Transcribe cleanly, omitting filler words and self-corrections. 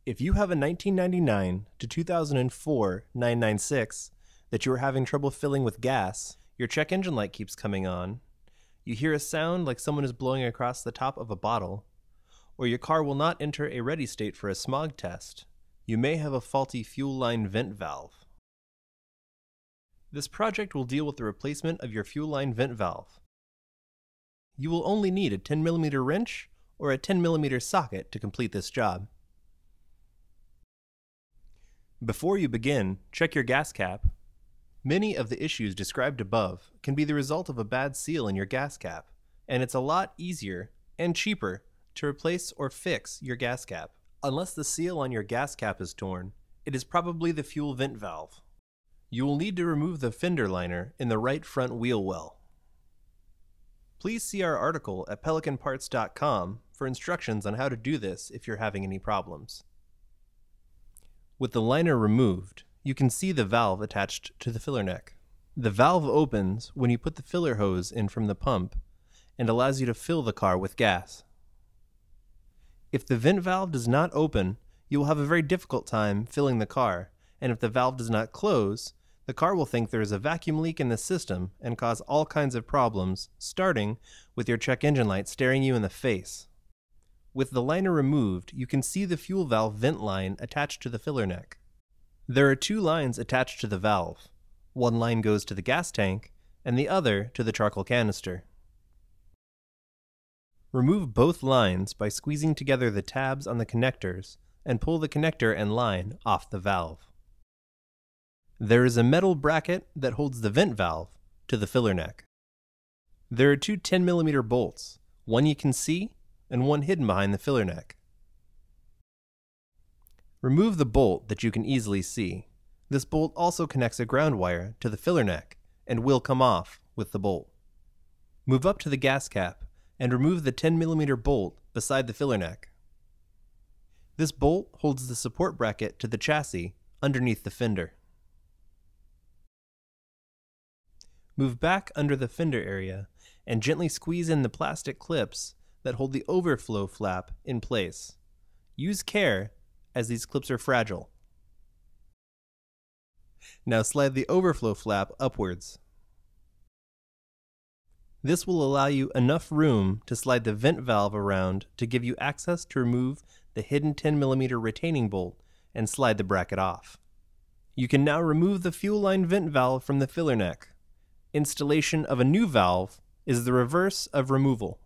If you have a 1999 to 2004 996 that you are having trouble filling with gas, your check engine light keeps coming on, you hear a sound like someone is blowing across the top of a bottle, or your car will not enter a ready state for a smog test, you may have a faulty fuel line vent valve. This project will deal with the replacement of your fuel line vent valve. You will only need a 10mm wrench or a 10mm socket to complete this job. Before you begin, check your gas cap. Many of the issues described above can be the result of a bad seal in your gas cap, and it's a lot easier and cheaper to replace or fix your gas cap. Unless the seal on your gas cap is torn, it is probably the fuel vent valve. You will need to remove the fender liner in the right front wheel well. Please see our article at pelicanparts.com for instructions on how to do this if you're having any problems. With the liner removed, you can see the valve attached to the filler neck. The valve opens when you put the filler hose in from the pump and allows you to fill the car with gas. If the vent valve does not open, you will have a very difficult time filling the car, and if the valve does not close, the car will think there is a vacuum leak in the system and cause all kinds of problems, starting with your check engine light staring you in the face. With the liner removed, you can see the fuel valve vent line attached to the filler neck. There are two lines attached to the valve. One line goes to the gas tank, and the other to the charcoal canister. Remove both lines by squeezing together the tabs on the connectors and pull the connector and line off the valve. There is a metal bracket that holds the vent valve to the filler neck. There are two 10mm bolts, one you can see and one hidden behind the filler neck. Remove the bolt that you can easily see. This bolt also connects a ground wire to the filler neck and will come off with the bolt. Move up to the gas cap and remove the 10mm bolt beside the filler neck. This bolt holds the support bracket to the chassis underneath the fender. Move back under the fender area and gently squeeze in the plastic clips that hold the overflow flap in place. Use care as these clips are fragile. Now slide the overflow flap upwards. This will allow you enough room to slide the vent valve around to give you access to remove the hidden 10mm retaining bolt and slide the bracket off. You can now remove the fuel line vent valve from the filler neck. Installation of a new valve is the reverse of removal.